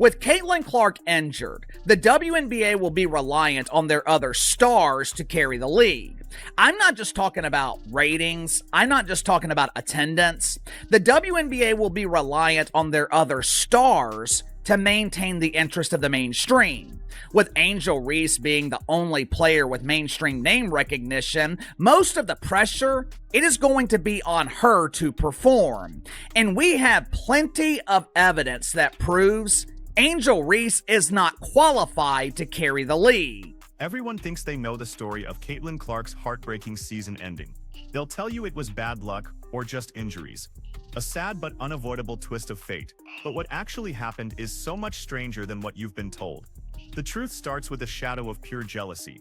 With Caitlin Clark injured, the WNBA will be reliant on their other stars to carry the league. I'm not just talking about ratings. I'm not just talking about attendance. The WNBA will be reliant on their other stars to maintain the interest of the mainstream. With Angel Reese being the only player with mainstream name recognition, most of the pressure, it is going to be on her to perform. And we have plenty of evidence that proves Angel Reese is not qualified to carry the league. Everyone thinks they know the story of Caitlin Clark's heartbreaking season ending. They'll tell you it was bad luck or just injuries. A sad but unavoidable twist of fate. But what actually happened is so much stranger than what you've been told. The truth starts with a shadow of pure jealousy.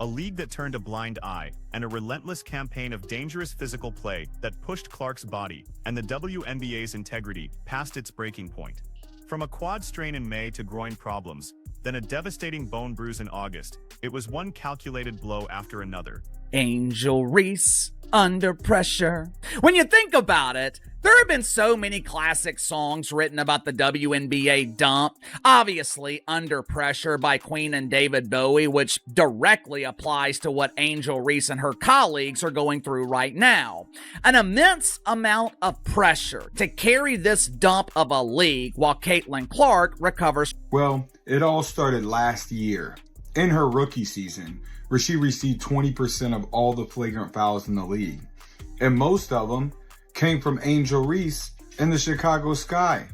A league that turned a blind eye, and a relentless campaign of dangerous physical play that pushed Clark's body and the WNBA's integrity past its breaking point. From a quad strain in May to groin problems, then a devastating bone bruise in August, it was one calculated blow after another. Angel Reese, under pressure. When you think about it, there have been so many classic songs written about the WNBA dump. Obviously, Under Pressure by Queen and David Bowie, which directly applies to what Angel Reese and her colleagues are going through right now. An immense amount of pressure to carry this dump of a league while Caitlin Clark recovers. Well, it all started last year, in her rookie season, where she received 20% of all the flagrant fouls in the league. And most of them came from Angel Reese in the Chicago Sky.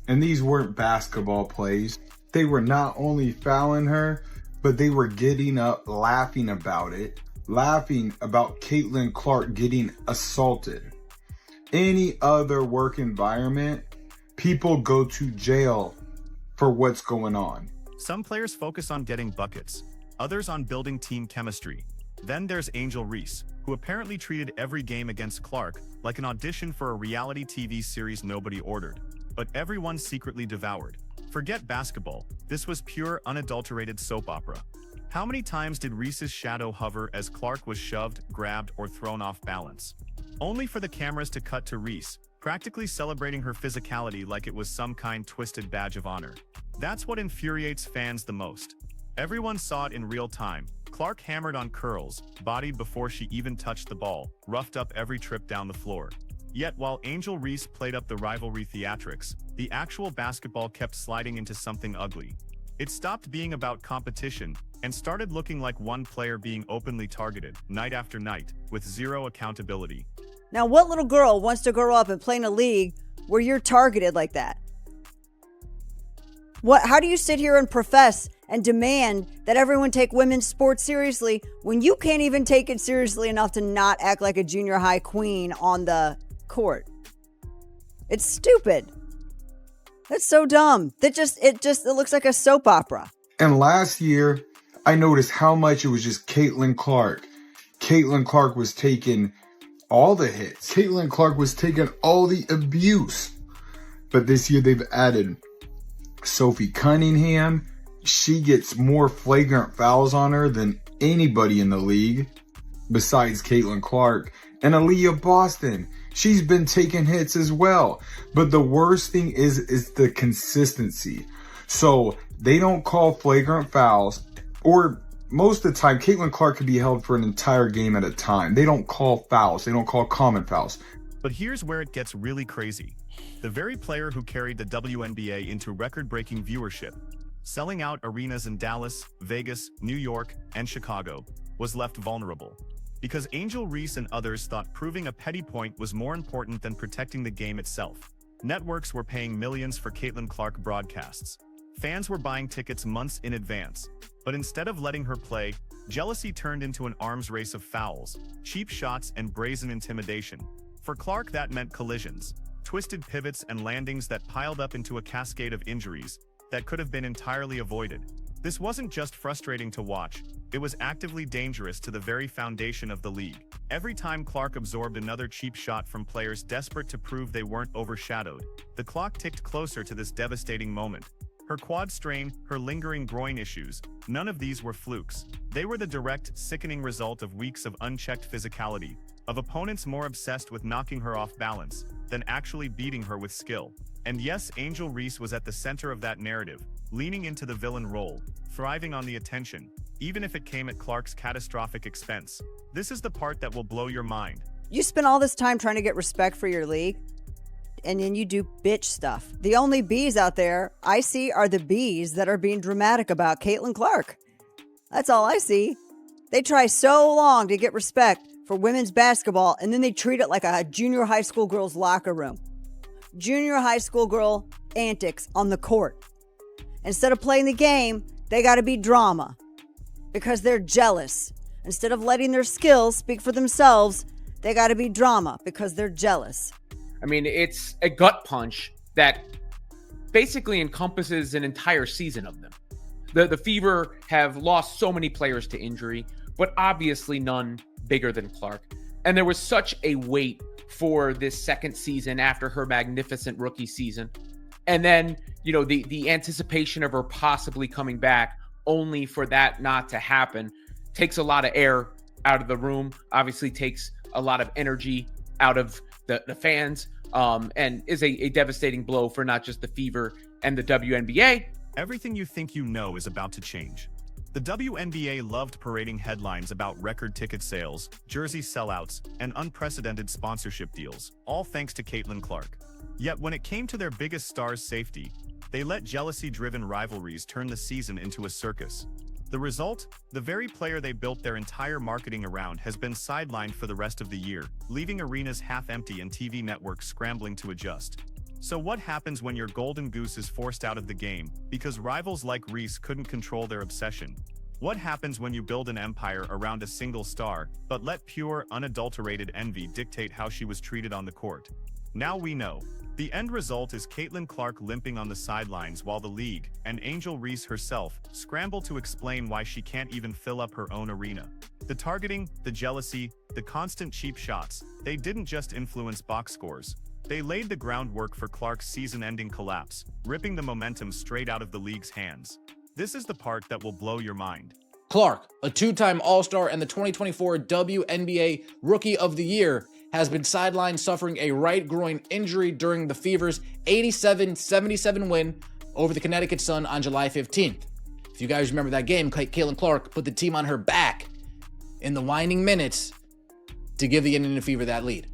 And these weren't basketball plays. They were not only fouling her, but they were getting up, laughing about it, laughing about Caitlin Clark getting assaulted. Any other work environment, people go to jail for what's going on. Some players focus on getting buckets, others on building team chemistry. Then there's Angel Reese, who apparently treated every game against Clark like an audition for a reality TV series nobody ordered, but everyone secretly devoured. Forget basketball, this was pure, unadulterated soap opera. How many times did Reese's shadow hover as Clark was shoved, grabbed, or thrown off balance? Only for the cameras to cut to Reese, practically celebrating her physicality like it was some kind twisted badge of honor. That's what infuriates fans the most. Everyone saw it in real time. Clark hammered on curls, bodied before she even touched the ball, roughed up every trip down the floor. Yet while Angel Reese played up the rivalry theatrics, the actual basketball kept sliding into something ugly. It stopped being about competition and started looking like one player being openly targeted, night after night, with zero accountability. Now, what little girl wants to grow up and play in a league where you're targeted like that? How do you sit here and profess and demand that everyone take women's sports seriously when you can't even take it seriously enough to not act like a junior high queen on the court? It's stupid. That's so dumb. It looks like a soap opera. And last year, I noticed how much it was just Caitlin Clark. Caitlin Clark was taking all the hits. Caitlin Clark was taking all the abuse. But this year they've added Sophie Cunningham. She gets more flagrant fouls on her than anybody in the league besides Caitlin Clark. And Aaliyah Boston, she's been taking hits as well. But the worst thing is the consistency. So they don't call flagrant fouls, or most of the time, Caitlin Clark could be held for an entire game at a time. They don't call fouls. They don't call common fouls. But here's where it gets really crazy. The very player who carried the WNBA into record-breaking viewership, selling out arenas in Dallas, Vegas, New York, and Chicago, was left vulnerable. Because Angel Reese and others thought proving a petty point was more important than protecting the game itself. Networks were paying millions for Caitlin Clark broadcasts. Fans were buying tickets months in advance. But instead of letting her play, jealousy turned into an arms race of fouls, cheap shots, and brazen intimidation. For Clark, that meant collisions, twisted pivots, and landings that piled up into a cascade of injuries that could have been entirely avoided. This wasn't just frustrating to watch, it was actively dangerous to the very foundation of the league. Every time Clark absorbed another cheap shot from players desperate to prove they weren't overshadowed, the clock ticked closer to this devastating moment. Her quad strain, her lingering groin issues, none of these were flukes. They were the direct, sickening result of weeks of unchecked physicality, of opponents more obsessed with knocking her off balance than actually beating her with skill. And yes, Angel Reese was at the center of that narrative, leaning into the villain role, thriving on the attention, even if it came at Clark's catastrophic expense. This is the part that will blow your mind. You spend all this time trying to get respect for your league, and then you do bitch stuff. The only bees out there I see are the bees that are being dramatic about Caitlin Clark. That's all I see. They try so long to get respect for women's basketball, and then they treat it like a junior high school girl's locker room. Junior high school girl antics on the court. Instead of playing the game, they got to be drama because they're jealous. Instead of letting their skills speak for themselves, they got to be drama because they're jealous. I mean, it's a gut punch that basically encompasses an entire season of them. The Fever have lost so many players to injury, but obviously none bigger than Clark. And there was such a wait for this second season after her magnificent rookie season. And then, you know, the anticipation of her possibly coming back, only for that not to happen, takes a lot of air out of the room, obviously takes a lot of energy out of the fans, and is a devastating blow for not just the Fever and the WNBA. Everything you think you know is about to change. The WNBA loved parading headlines about record ticket sales, jersey sellouts, and unprecedented sponsorship deals, all thanks to Caitlin Clark. Yet when it came to their biggest star's safety, they let jealousy-driven rivalries turn the season into a circus. The result? The very player they built their entire marketing around has been sidelined for the rest of the year, leaving arenas half empty and TV networks scrambling to adjust. So what happens when your golden goose is forced out of the game because rivals like Reese couldn't control their obsession? What happens when you build an empire around a single star, but let pure, unadulterated envy dictate how she was treated on the court? Now we know. The end result is Caitlin Clark limping on the sidelines while the league, and Angel Reese herself, scramble to explain why she can't even fill up her own arena. The targeting, the jealousy, the constant cheap shots, they didn't just influence box scores. They laid the groundwork for Clark's season-ending collapse, ripping the momentum straight out of the league's hands. This is the part that will blow your mind. Clark, a two-time All-Star and the 2024 WNBA Rookie of the Year, has been sidelined suffering a right groin injury during the Fever's 87-77 win over the Connecticut Sun on July 15th. If you guys remember that game, Caitlin Clark put the team on her back in the winding minutes to give the Indiana Fever that lead.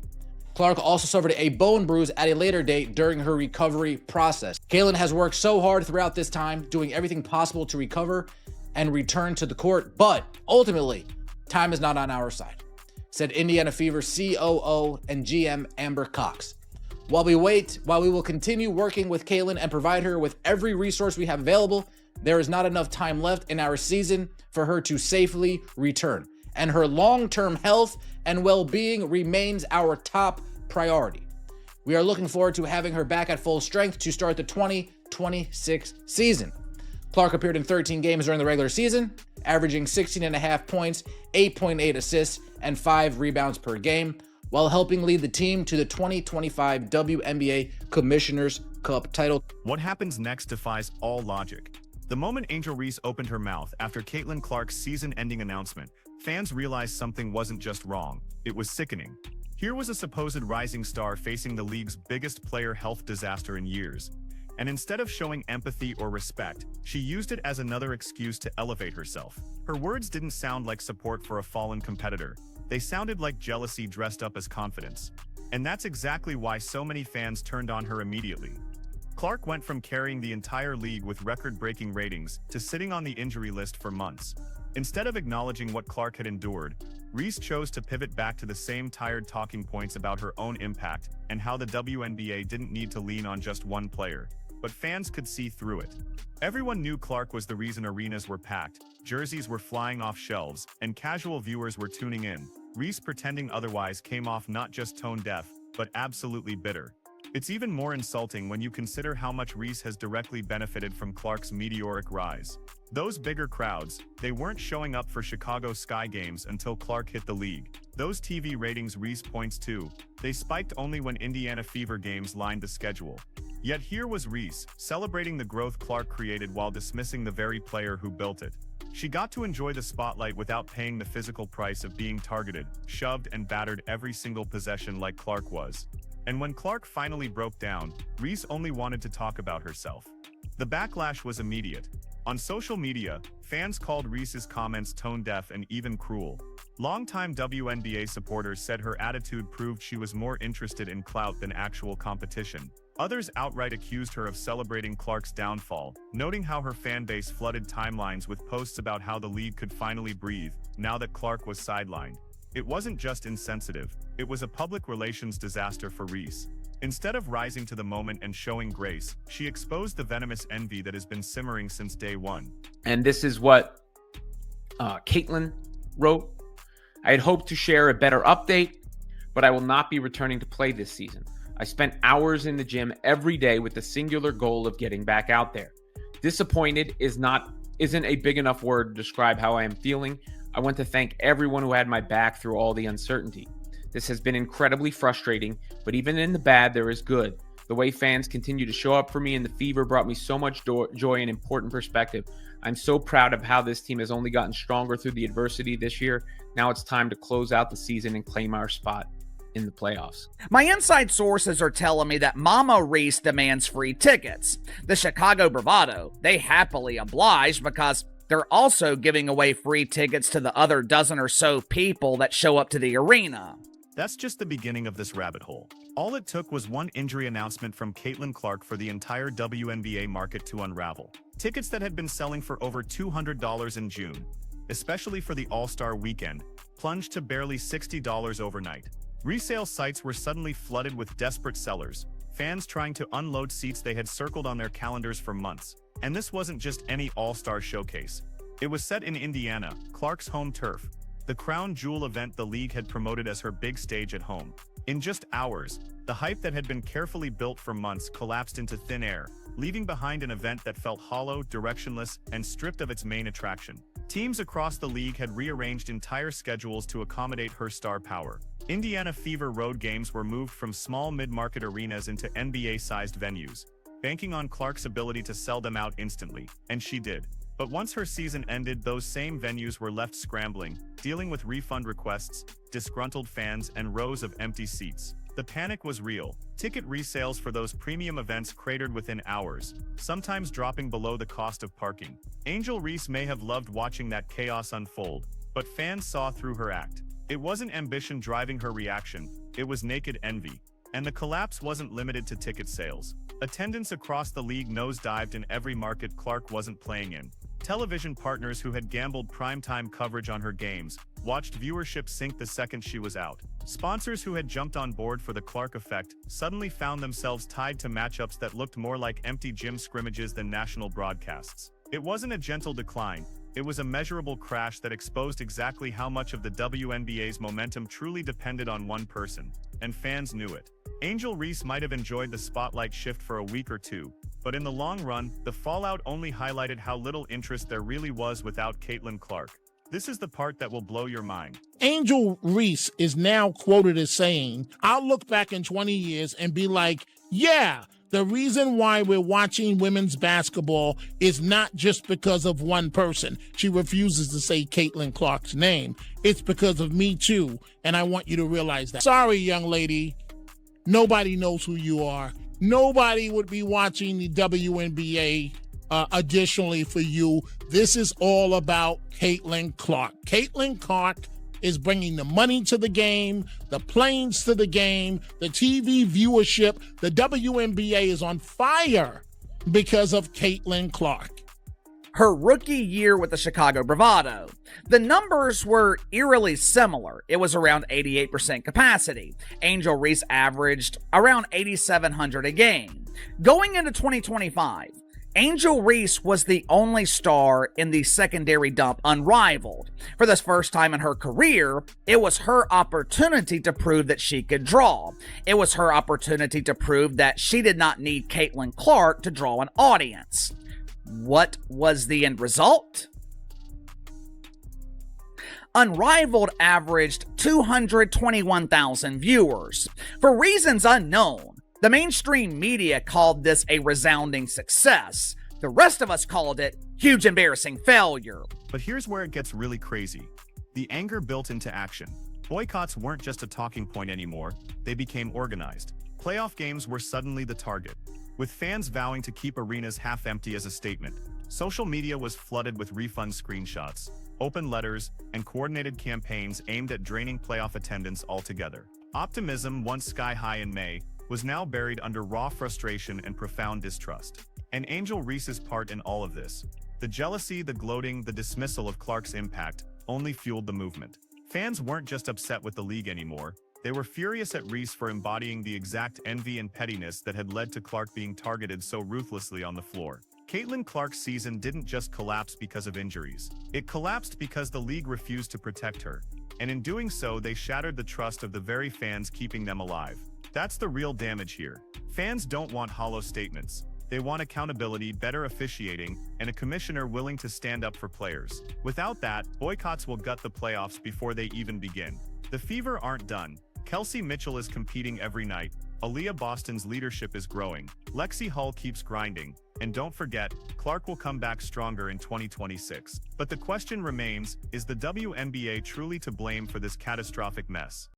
Clark also suffered a bone bruise at a later date during her recovery process. Caitlin has worked so hard throughout this time, doing everything possible to recover and return to the court, but ultimately, time is not on our side, said Indiana Fever COO and GM Amber Cox. While we wait, while we will continue working with Caitlin and provide her with every resource we have available, there is not enough time left in our season for her to safely return, and her long-term health and well-being remains our top priority. We are looking forward to having her back at full strength to start the 2026 season. Clark appeared in 13 games during the regular season, averaging 16.5 points, 8.8 assists, and 5 rebounds per game, while helping lead the team to the 2025 WNBA Commissioner's Cup title. What happens next defies all logic. The moment Angel Reese opened her mouth after Caitlin Clark's season-ending announcement, fans realized something wasn't just wrong, it was sickening. Here was a supposed rising star facing the league's biggest player health disaster in years. And instead of showing empathy or respect, she used it as another excuse to elevate herself. Her words didn't sound like support for a fallen competitor. They sounded like jealousy dressed up as confidence. And that's exactly why so many fans turned on her immediately. Clark went from carrying the entire league with record-breaking ratings to sitting on the injury list for months. Instead of acknowledging what Clark had endured, Reese chose to pivot back to the same tired talking points about her own impact and how the WNBA didn't need to lean on just one player. But fans could see through it. Everyone knew Clark was the reason arenas were packed, jerseys were flying off shelves, and casual viewers were tuning in. Reese pretending otherwise came off not just tone-deaf, but absolutely bitter. It's even more insulting when you consider how much Reese has directly benefited from Clark's meteoric rise. Those bigger crowds, they weren't showing up for Chicago Sky games until Clark hit the league. Those TV ratings Reese points to, they spiked only when Indiana Fever games lined the schedule. Yet here was Reese, celebrating the growth Clark created while dismissing the very player who built it. She got to enjoy the spotlight without paying the physical price of being targeted, shoved, and battered every single possession like Clark was. And when Clark finally broke down, Reese only wanted to talk about herself. The backlash was immediate. On social media, fans called Reese's comments tone-deaf and even cruel. Longtime WNBA supporters said her attitude proved she was more interested in clout than actual competition. Others outright accused her of celebrating Clark's downfall, noting how her fan base flooded timelines with posts about how the league could finally breathe, now that Clark was sidelined. It wasn't just insensitive, it was a public relations disaster for Reese. Instead of rising to the moment and showing grace, she exposed the venomous envy that has been simmering since day one. And this is what Caitlin wrote. I had hoped to share a better update, but I will not be returning to play this season. I spent hours in the gym every day with the singular goal of getting back out there. Disappointed isn't a big enough word to describe how I am feeling. I want to thank everyone who had my back through all the uncertainty. This has been incredibly frustrating, but even in the bad, there is good. The way fans continue to show up for me in the Fever brought me so much joy and important perspective. I'm so proud of how this team has only gotten stronger through the adversity this year. Now it's time to close out the season and claim our spot in the playoffs. My inside sources are telling me that Mama Reese demands free tickets. The Chicago Bravado, they happily oblige because they're also giving away free tickets to the other dozen or so people that show up to the arena. That's just the beginning of this rabbit hole. All it took was one injury announcement from Caitlin Clark for the entire WNBA market to unravel. Tickets that had been selling for over $200 in June, especially for the All-Star weekend, plunged to barely $60 overnight. Resale sites were suddenly flooded with desperate sellers, fans trying to unload seats they had circled on their calendars for months. And this wasn't just any All-Star showcase. It was set in Indiana, Clark's home turf, the crown jewel event the league had promoted as her big stage at home. In just hours, the hype that had been carefully built for months collapsed into thin air, leaving behind an event that felt hollow, directionless, and stripped of its main attraction. Teams across the league had rearranged entire schedules to accommodate her star power. Indiana Fever road games were moved from small mid-market arenas into NBA-sized venues, banking on Clark's ability to sell them out instantly, and she did. But once her season ended, those same venues were left scrambling, dealing with refund requests, disgruntled fans, and rows of empty seats. The panic was real. Ticket resales for those premium events cratered within hours, sometimes dropping below the cost of parking. Angel Reese may have loved watching that chaos unfold, but fans saw through her act. It wasn't ambition driving her reaction, it was naked envy. And the collapse wasn't limited to ticket sales. Attendance across the league nosedived in every market Clark wasn't playing in. Television partners who had gambled primetime coverage on her games watched viewership sink the second she was out. Sponsors who had jumped on board for the Clark effect suddenly found themselves tied to matchups that looked more like empty gym scrimmages than national broadcasts. It wasn't a gentle decline, it was a measurable crash that exposed exactly how much of the WNBA's momentum truly depended on one person, and fans knew it. Angel Reese might have enjoyed the spotlight shift for a week or two, but in the long run, the fallout only highlighted how little interest there really was without Caitlin Clark. This is the part that will blow your mind. Angel Reese is now quoted as saying, "I'll look back in 20 years and be like, yeah, the reason why we're watching women's basketball is not just because of one person." She refuses to say Caitlin Clark's name. It's because of me too, and I want you to realize that. Sorry, young lady. Nobody knows who you are. Nobody would be watching the WNBA additionally for you. This is all about Caitlin Clark. Caitlin Clark is bringing the money to the game, the planes to the game, the TV viewership. The WNBA is on fire because of Caitlin Clark. Her rookie year with the Chicago Bravado, the numbers were eerily similar. It was around 88% capacity. Angel Reese averaged around 8,700 a game. Going into 2025, Angel Reese was the only star in the secondary dump unrivaled. For the first time in her career, it was her opportunity to prove that she could draw. It was her opportunity to prove that she did not need Caitlin Clark to draw an audience. What was the end result? Unrivaled averaged 221,000 viewers. For reasons unknown, the mainstream media called this a resounding success. The rest of us called it huge embarrassing failure. But here's where it gets really crazy. The anger built into action. Boycotts weren't just a talking point anymore, they became organized. Playoff games were suddenly the target, with fans vowing to keep arenas half empty as a statement. Social media was flooded with refund screenshots, open letters, and coordinated campaigns aimed at draining playoff attendance altogether. Optimism, once sky-high in May, was now buried under raw frustration and profound distrust. And Angel Reese's part in all of this, the jealousy, the gloating, the dismissal of Clark's impact, only fueled the movement. Fans weren't just upset with the league anymore, they were furious at Reese for embodying the exact envy and pettiness that had led to Clark being targeted so ruthlessly on the floor. Caitlin Clark's season didn't just collapse because of injuries. It collapsed because the league refused to protect her, and in doing so they shattered the trust of the very fans keeping them alive. That's the real damage here. Fans don't want hollow statements. They want accountability, better officiating, and a commissioner willing to stand up for players. Without that, boycotts will gut the playoffs before they even begin. The Fever aren't done. Kelsey Mitchell is competing every night. Aaliyah Boston's leadership is growing. Lexi Hull keeps grinding. And don't forget, Clark will come back stronger in 2026. But the question remains, is the WNBA truly to blame for this catastrophic mess?